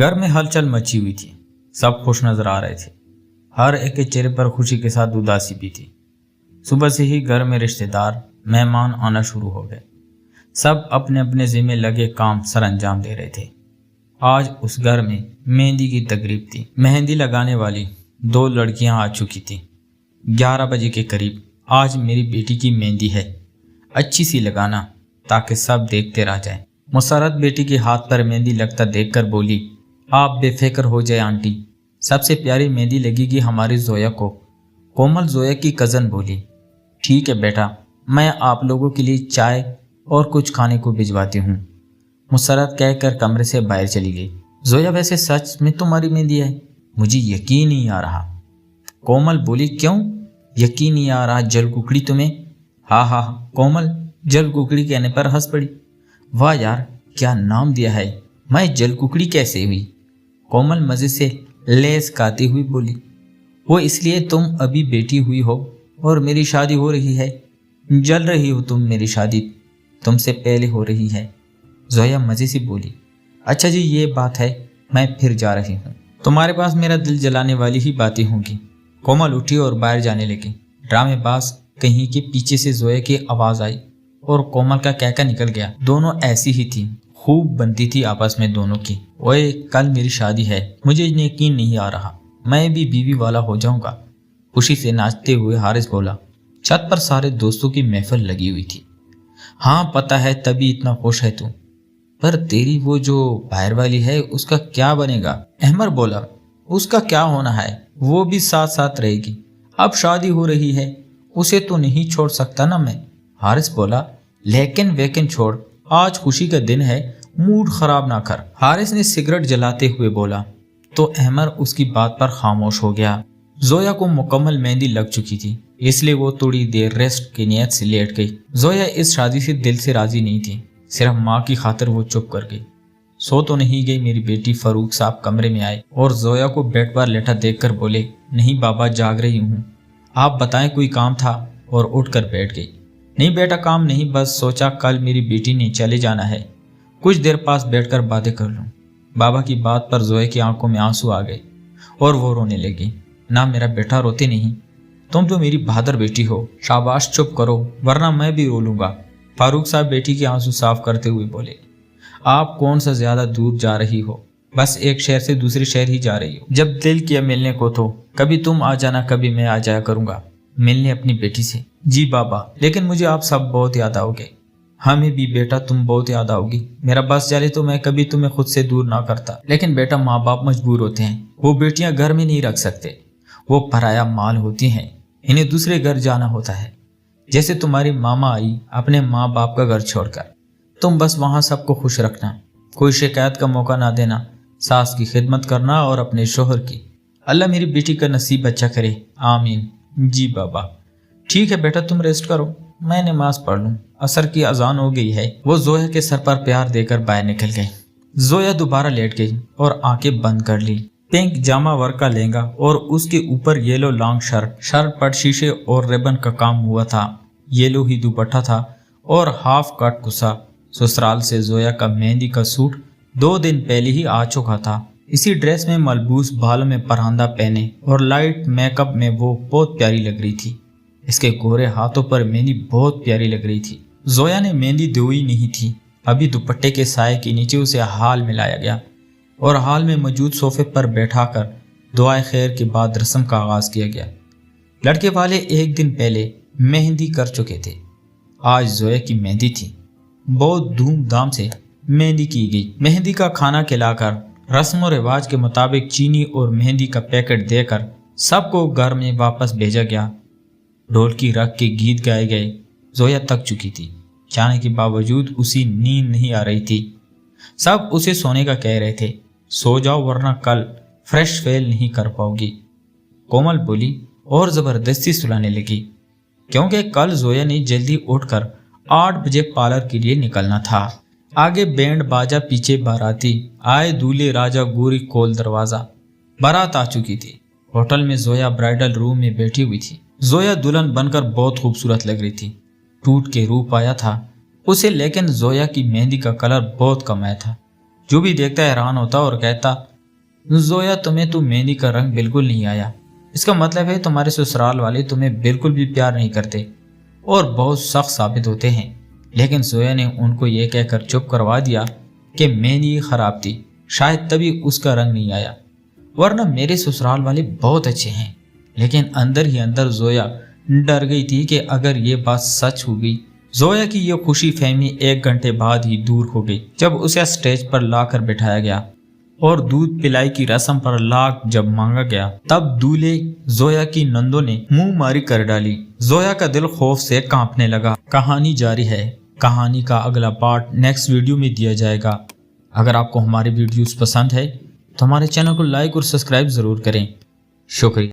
घर में हलचल मची हुई थी। सब खुश नजर आ रहे थे। हर एक के चेहरे पर खुशी के साथ उदासी भी थी। सुबह से ही घर में रिश्तेदार मेहमान आना शुरू हो गए। सब अपने अपने जिम्मे लगे काम सर अंजाम दे रहे थे। आज उस घर में मेहंदी की तकरीब थी। मेहंदी लगाने वाली 2 लड़कियां आ चुकी थी। 11 बजे के करीब आज मेरी बेटी की मेहंदी है, अच्छी सी लगाना ताकि सब देखते रह जाएं। मुसरत बेटी के हाथ पर मेहंदी लगता देखकर बोली, आप बेफिक्र हो जाए आंटी, सबसे प्यारी मेहंदी लगेगी हमारी जोया को। कोमल जोया की कज़न बोली, ठीक है बेटा, मैं आप लोगों के लिए चाय और कुछ खाने को भिजवाती हूँ। मुसरत कहकर कमरे से बाहर चली गई। जोया, वैसे सच में तुम्हारी मेहंदी है? मुझे यकीन नहीं आ रहा। कोमल बोली, क्यों यकीन नहीं आ रहा? जल कुकड़ी तुम्हें? हाँ, कोमल जल कुकड़ी कहने पर हंस पड़ी। वाह यार, क्या नाम दिया है, मैं जल कुकड़ी कैसे हुई? कोमल मजे से लेस खाती हुई बोली, वो इसलिए तुम अभी बेटी हुई हो और मेरी शादी हो रही है। जल रही हो तुम, मेरी शादी तुमसे पहले हो रही है। जोया मजे से बोली, अच्छा जी ये बात है, मैं फिर जा रही हूँ। तुम्हारे पास मेरा दिल जलाने वाली ही बातें होंगी। कोमल उठी और बाहर जाने लगी। ड्रामेबाज कहीं के पीछे से जोया की आवाज आई और कोमल का कहका निकल गया। दोनों ऐसी ही थी, खूब बनती थी आपस में दोनों की। ओए, कल मेरी शादी है, मुझे यकीन नहीं आ रहा, मैं भी बीवी वाला हो जाऊंगा। खुशी से नाचते हुए हारिस बोला। छत पर सारे दोस्तों की महफिल लगी हुई थी। हाँ पता है, तभी इतना खुश है तू, पर तेरी वो जो बाहर वाली है उसका क्या बनेगा? अहमर बोला, उसका क्या होना है, वो भी साथ साथ रहेगी। अब शादी हो रही है, उसे तो नहीं छोड़ सकता ना मैं। हारिस बोला, लेकिन छोड़, आज खुशी का दिन है, मूड खराब ना कर। हारिस ने सिगरेट जलाते हुए बोला। तो अहमर उसकी बात पर खामोश हो गया। जोया को मुकम्मल मेहंदी लग चुकी थी, इसलिए वो थोड़ी देर रेस्ट की नियत से लेट गई। जोया इस शादी से दिल से राजी नहीं थी, सिर्फ माँ की खातिर वो चुप कर गई। सो तो नहीं गई मेरी बेटी। फारूक साहब कमरे में आए और जोया को बेड पर लेटा देखकर बोले, नहीं बाबा, जाग रही हूँ, आप बताएं कोई काम था? और उठकर बैठ गई। नहीं बेटा, काम नहीं, बस सोचा कल मेरी बेटी ने चले जाना है, कुछ देर पास बैठकर बातें कर लूं। बाबा की बात पर जोया की आंखों में आंसू आ गए और वो रोने लगी। ना मेरा बेटा, रोते नहीं, तुम तो मेरी बहादुर बेटी हो। शाबाश, चुप करो वरना मैं भी रो लूंगा। फारूक साहब बेटी के आंसू साफ करते हुए बोले, आप कौन सा ज्यादा दूर जा रही हो, बस एक शहर से दूसरे शहर ही जा रही हो। जब दिल किया मिलने को तो कभी तुम आ जाना, कभी मैं आ जाया करूंगा मिलने अपनी बेटी से। जी बाबा, लेकिन मुझे आप सब बहुत याद आओगे। हमें भी बेटा तुम बहुत याद आओगी। मेरा बस चले तो मैं कभी तुम्हें खुद से दूर ना करता, लेकिन बेटा माँ बाप मजबूर होते हैं, वो बेटियां घर में नहीं रख सकते, वो पराया माल होती हैं, इन्हें दूसरे घर जाना होता है। जैसे तुम्हारी मामा आई अपने माँ बाप का घर छोड़कर, तुम बस वहां सबको खुश रखना, कोई शिकायत का मौका ना देना, सास की खिदमत करना और अपने शोहर की। अल्लाह मेरी बेटी का नसीब अच्छा करे, आमीन। जी बाबा। ठीक है बेटा, तुम रेस्ट करो, मैं नमाज पढ़ लूं, असर की अजान हो गई है। वो जोया के सर पर प्यार देकर बाहर निकल गई। जोया दोबारा लेट गई और आंखें बंद कर ली। पिंक जामा वर्क का लहंगा और उसके ऊपर येलो लॉन्ग शर्ट पर शीशे और रिबन का काम हुआ था। येलो ही दुपट्टा था और हाफ कट कुसा। ससुराल से जोया का मेहंदी का सूट 2 दिन पहले ही आ चुका था। इसी ड्रेस में मलबूस बालों में परांदा पहने और लाइट मेकअप में वो बहुत प्यारी लग रही थी। इसके गोरे हाथों पर मेहंदी बहुत प्यारी लग रही थी। जोया ने मेहंदी धोई नहीं थी, अभी दुपट्टे के साए के नीचे उसे हाल में लाया गया और हाल में मौजूद सोफे पर बैठाकर दुआए खैर के बाद रस्म का आगाज किया गया। लड़के वाले एक दिन पहले मेहंदी कर चुके थे, आज जोया की मेहंदी थी। बहुत धूमधाम से मेहंदी की गई। मेहंदी का खाना खिलाकर रस्म और रिवाज के मुताबिक चीनी और मेहंदी का पैकेट देकर सबको घर में वापस भेजा गया। ढोलकी रख के गीत गाए गए। जोया थक चुकी थी, जाने के बावजूद उसी नींद नहीं आ रही थी। सब उसे सोने का कह रहे थे, सो जाओ वरना कल फ्रेश फेल नहीं कर पाओगी। कोमल बोली और जबरदस्ती सुलाने लगी, क्योंकि कल जोया ने जल्दी उठकर 8 बजे पार्लर के लिए निकलना था। आगे बैंड बाजा, पीछे बाराती आए, दूल्हे राजा गोरी खोल दरवाजा। बारात आ चुकी थी। होटल में जोया ब्राइडल रूम में बैठी हुई थी। जोया दुल्हन बनकर बहुत खूबसूरत लग रही थी। टूट के रूप आया था उसे, लेकिन जोया की मेहंदी का कलर बहुत कम आया था। जो भी देखता हैरान होता और कहता, जोया, तुम्हें तो मेहंदी का रंग बिल्कुल नहीं आया। इसका मतलब है तुम्हारे ससुराल वाले तुम्हें बिल्कुल भी प्यार नहीं करते और बहुत सख्त साबित होते हैं। लेकिन जोया ने उनको ये कहकर चुप करवा दिया कि मेहंदी खराब थी, शायद तभी उसका रंग नहीं आया, वरना मेरे ससुराल वाले बहुत अच्छे हैं। लेकिन अंदर ही अंदर जोया डर गई थी कि अगर ये बात सच हो गई। जोया की ये खुशी फहमी 1 घंटे बाद ही दूर हो गई, जब उसे स्टेज पर लाकर बिठाया गया और दूध पिलाई की रस्म पर लाख जब मांगा गया, तब दूल्हे जोया की नंदों ने मुंह मारी कर डाली। जोया का दिल खौफ से कांपने लगा। कहानी जारी है। कहानी का अगला पार्ट नेक्स्ट वीडियो में दिया जाएगा। अगर आपको हमारे वीडियोस पसंद है तो हमारे चैनल को लाइक और सब्सक्राइब जरूर करें। शुक्रिया।